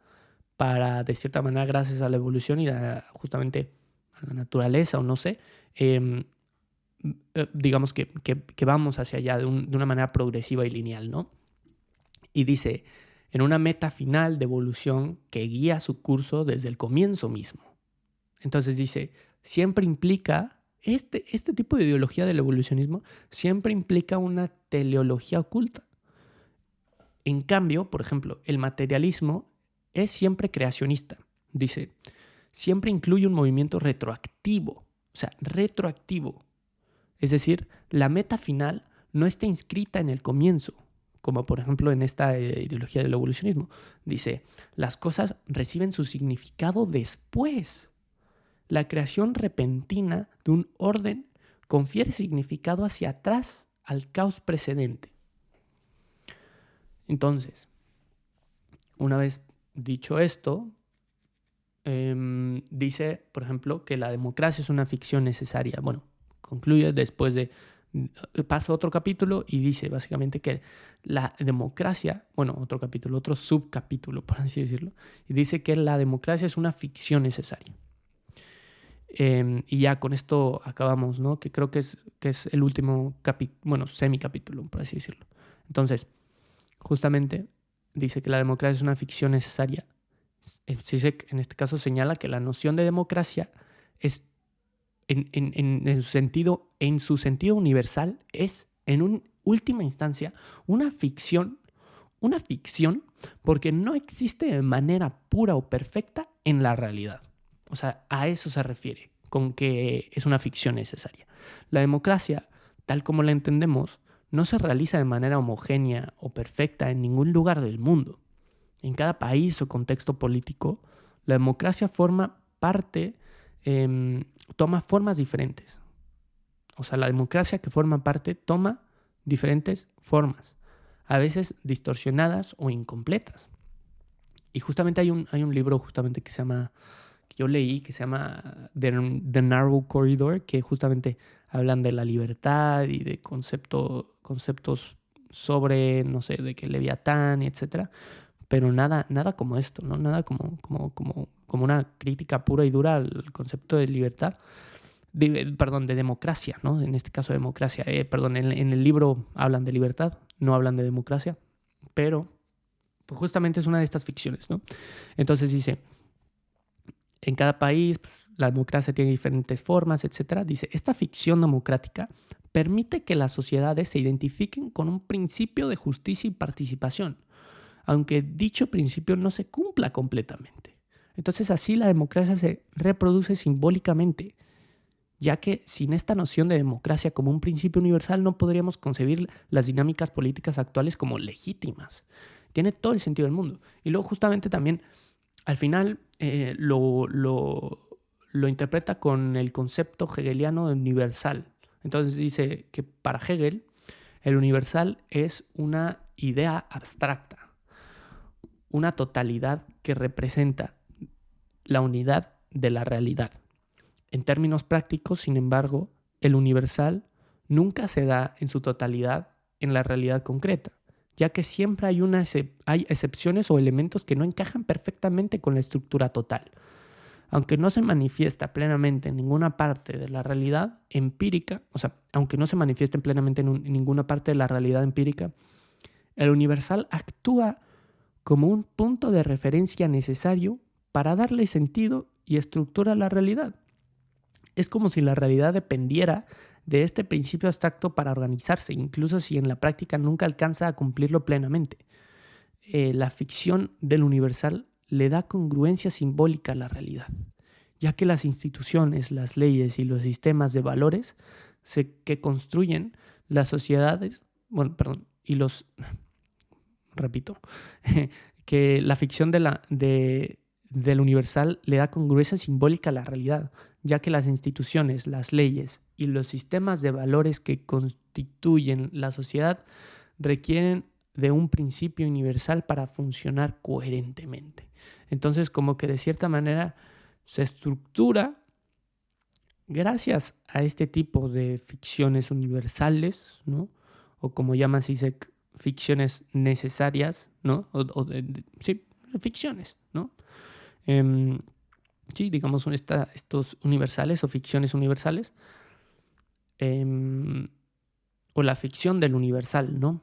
para, de cierta manera, gracias a la evolución y justamente a la naturaleza, o no sé, digamos que vamos hacia allá de una manera progresiva y lineal, ¿no? Y dice, en una meta final de evolución que guía su curso desde el comienzo mismo. Entonces dice, siempre implica, este tipo de ideología del evolucionismo siempre implica una teleología oculta. En cambio, por ejemplo, el materialismo es siempre creacionista. Dice, siempre incluye un movimiento retroactivo, o sea, retroactivo. Es decir, la meta final no está inscrita en el comienzo, como por ejemplo en esta ideología del evolucionismo. Dice, las cosas reciben su significado después. La creación repentina de un orden confiere significado hacia atrás al caos precedente. Entonces, una vez dicho esto, dice, por ejemplo, que la democracia es una ficción necesaria. Bueno, concluye después de... Pasa otro capítulo y dice básicamente que la democracia, bueno, otro capítulo, otro subcapítulo, por así decirlo, y dice que la democracia es una ficción necesaria. Y ya con esto acabamos, ¿no? Que creo que es el último semicapítulo, por así decirlo. Entonces, justamente dice que la democracia es una ficción necesaria. En este caso señala que la noción de democracia es en su sentido universal, es en última instancia una ficción porque no existe de manera pura o perfecta en la realidad. O sea, a eso se refiere con que es una ficción necesaria. La democracia, tal como la entendemos, no se realiza de manera homogénea o perfecta en ningún lugar del mundo. En cada país o contexto político, la democracia forma parte, toma formas diferentes. O sea, la democracia que forma parte toma diferentes formas, a veces distorsionadas o incompletas. Y justamente hay un libro justamente que yo leí, que se llama The Narrow Corridor, que justamente hablan de la libertad y de conceptos sobre, no sé, de que Leviatán, etcétera. Pero nada como esto, ¿no? Nada como una crítica pura y dura al concepto de libertad, de democracia, ¿no? En este caso democracia. En el libro hablan de libertad, no hablan de democracia, pero pues justamente es una de estas ficciones, ¿no? Entonces dice, en cada país la democracia tiene diferentes formas, etcétera. Dice, esta ficción democrática permite que las sociedades se identifiquen con un principio de justicia y participación, aunque dicho principio no se cumpla completamente. Entonces así la democracia se reproduce simbólicamente, ya que sin esta noción de democracia como un principio universal no podríamos concebir las dinámicas políticas actuales como legítimas. Tiene todo el sentido del mundo. Y luego justamente también al final lo interpreta con el concepto hegeliano de universal. Entonces dice que para Hegel el universal es una idea abstracta, una totalidad que representa la unidad de la realidad. En términos prácticos, sin embargo, el universal nunca se da en su totalidad en la realidad concreta, ya que siempre hay excepciones o elementos que no encajan perfectamente con la estructura total. Aunque no se manifiesta plenamente en ninguna parte de la realidad empírica, aunque no se manifiesten plenamente en ninguna parte de la realidad empírica, el universal actúa como un punto de referencia necesario para darle sentido y estructura a la realidad. Es como si la realidad dependiera de este principio abstracto para organizarse, incluso si en la práctica nunca alcanza a cumplirlo plenamente. La ficción del universal le da congruencia simbólica a la realidad, ya que las instituciones, las leyes y los sistemas de valores que construyen las sociedades, que la ficción del universal le da congruencia simbólica a la realidad, ya que las instituciones, las leyes y los sistemas de valores que constituyen la sociedad requieren de un principio universal para funcionar coherentemente. Entonces, como que de cierta manera se estructura gracias a este tipo de ficciones universales, ¿no? O como llama Zizek, ficciones necesarias, ¿no? Sí, ficciones, ¿no? Sí, digamos, estos universales o ficciones universales, o la ficción del universal, ¿no?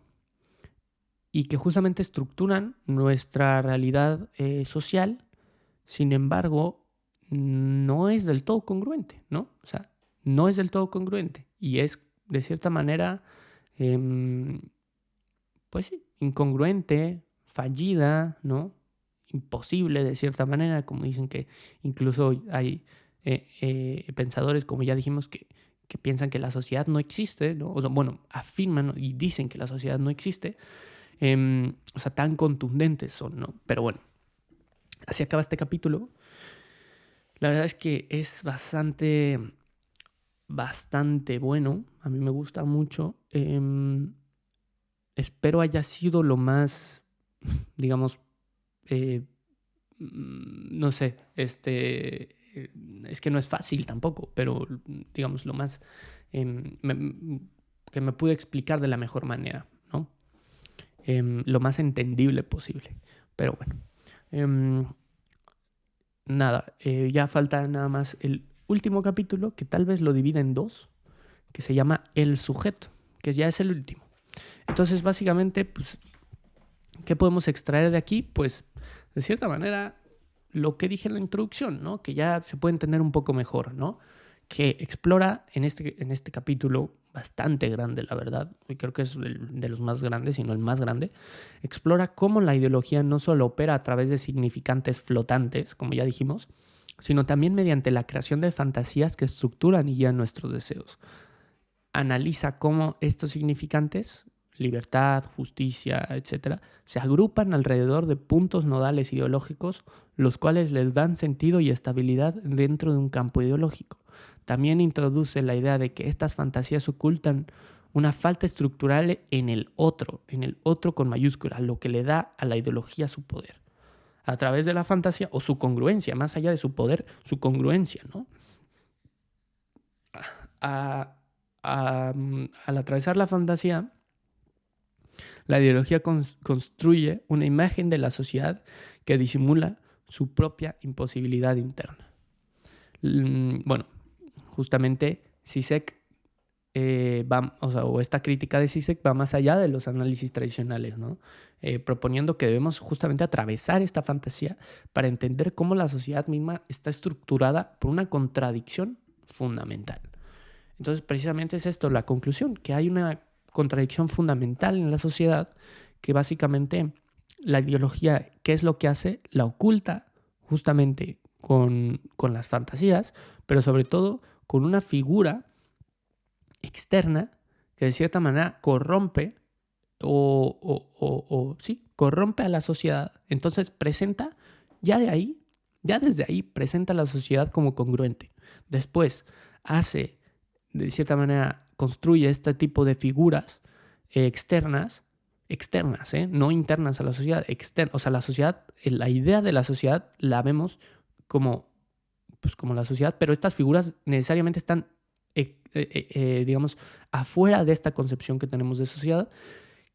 Y que justamente estructuran nuestra realidad social. Sin embargo, no es del todo congruente, ¿no? O sea, no es del todo congruente y es de cierta manera, pues sí, incongruente, fallida, ¿no? Imposible de cierta manera, como dicen que incluso hay pensadores, como ya dijimos, que piensan que la sociedad no existe, ¿no? O sea, bueno, afirman, ¿no? Y dicen que la sociedad no existe, o sea, tan contundentes son, ¿no? Pero bueno, así acaba este capítulo. La verdad es que es bastante bueno. A mí me gusta mucho. Espero haya sido lo más, digamos, no sé, es que no es fácil tampoco, pero digamos lo más que me pude explicar de la mejor manera, ¿no? Lo más entendible posible. Pero bueno, nada, ya falta nada más el último capítulo, que tal vez lo divida en dos, que se llama El sujeto, que ya es el último. Entonces, básicamente, pues, ¿qué podemos extraer de aquí? Pues, de cierta manera, lo que dije en la introducción, ¿no? Que ya se puede entender un poco mejor, ¿no? Que explora en este capítulo bastante grande, la verdad, y creo que es de los más grandes, sino el más grande, explora cómo la ideología no solo opera a través de significantes flotantes, como ya dijimos, sino también mediante la creación de fantasías que estructuran y guían nuestros deseos. Analiza cómo estos significantes, libertad, justicia, etcétera, se agrupan alrededor de puntos nodales ideológicos, los cuales les dan sentido y estabilidad dentro de un campo ideológico. También introduce la idea de que estas fantasías ocultan una falta estructural en el otro con mayúscula, lo que le da a la ideología su poder. A través de la fantasía o su congruencia, más allá de su poder, su congruencia, ¿no? Al atravesar la fantasía, la ideología construye una imagen de la sociedad que disimula su propia imposibilidad interna. Bueno, justamente Zizek o esta crítica de Zizek va más allá de los análisis tradicionales, ¿no? Proponiendo que debemos justamente atravesar esta fantasía para entender cómo la sociedad misma está estructurada por una contradicción fundamental. Entonces, precisamente es esto, la conclusión, que hay una contradicción fundamental en la sociedad, que básicamente la ideología, ¿qué es lo que hace? La oculta justamente con las fantasías, pero sobre todo con una figura externa que de cierta manera corrompe sí, corrompe a la sociedad. Entonces presenta, ya desde ahí presenta a la sociedad como congruente. Después hace, de cierta manera, construye este tipo de figuras externas, no internas a la sociedad, o sea, la sociedad, la idea de la sociedad la vemos como, pues, como la sociedad, pero estas figuras necesariamente están, digamos, afuera de esta concepción que tenemos de sociedad,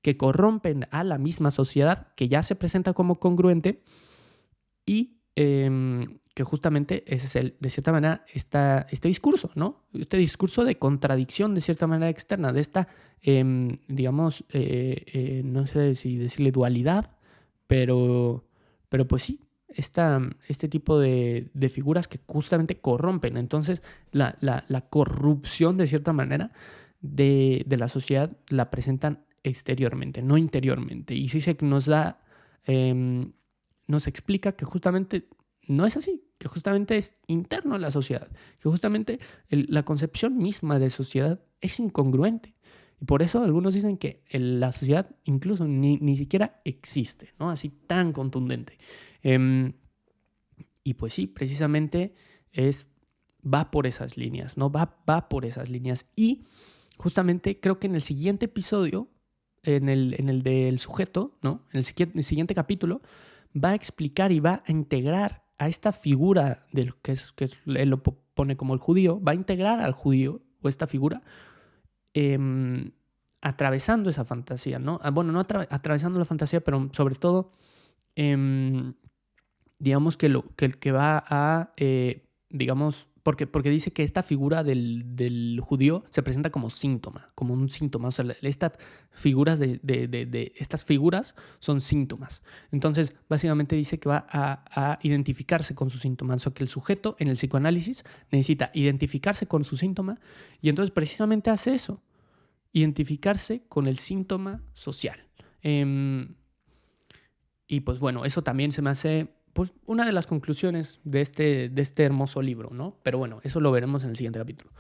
que corrompen a la misma sociedad que ya se presenta como congruente y que justamente ese es de cierta manera, este discurso, ¿no? Este discurso de contradicción de cierta manera externa, de esta, digamos, no sé si decirle dualidad, pero pues sí, este tipo de figuras que justamente corrompen. Entonces, la corrupción de cierta manera de la sociedad la presentan exteriormente, no interiormente. Y sí se nos explica que justamente no es así, que justamente es interno a la sociedad, que justamente la concepción misma de sociedad es incongruente. Y por eso algunos dicen que la sociedad incluso ni siquiera existe, ¿no? Así tan contundente. Y pues sí, precisamente es va por esas líneas, ¿no? Va por esas líneas. Y justamente creo que en el siguiente episodio, en el del sujeto, ¿no? En el siguiente capítulo, va a explicar y va a integrar a esta figura del que él lo pone como el judío, va a integrar al judío o esta figura atravesando esa fantasía, ¿no? Bueno, no atravesando la fantasía, pero sobre todo, digamos que va a, digamos, porque dice que esta figura del judío se presenta como síntoma, como un síntoma. O sea, estas figuras estas figuras son síntomas. Entonces, básicamente dice que va a identificarse con su síntoma. O sea, que el sujeto en el psicoanálisis necesita identificarse con su síntoma y entonces precisamente hace eso, identificarse con el síntoma social. Y pues bueno, eso también se me hace pues, una de las conclusiones de este hermoso libro, ¿no? Pero bueno, eso lo veremos en el siguiente capítulo.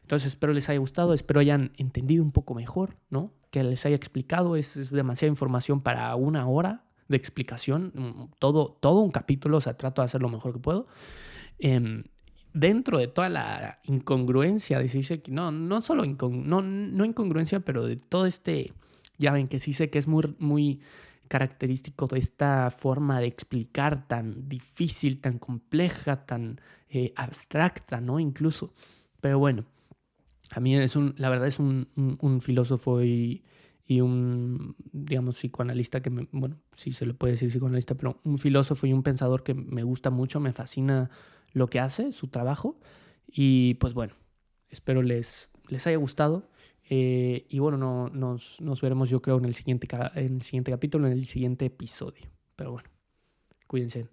Entonces espero les haya gustado, espero hayan entendido un poco mejor, ¿no? Que les haya explicado, es demasiada información para 1 hora de explicación, todo un capítulo, o sea, trato de hacer lo mejor que puedo. Dentro de toda la incongruencia de Zizek, no solo no incongruencia, pero de todo ya ven que Zizek es muy, muy característico de esta forma de explicar tan difícil, tan compleja, tan abstracta, ¿no? Incluso. Pero bueno, a mí la verdad es un filósofo y un, digamos, psicoanalista bueno, sí se le puede decir psicoanalista, pero un filósofo y un pensador que me gusta mucho, me fascina lo que hace, su trabajo. Y pues bueno, espero les haya gustado. Y bueno, nos veremos yo creo en el siguiente capítulo, en el siguiente episodio. Pero bueno, cuídense.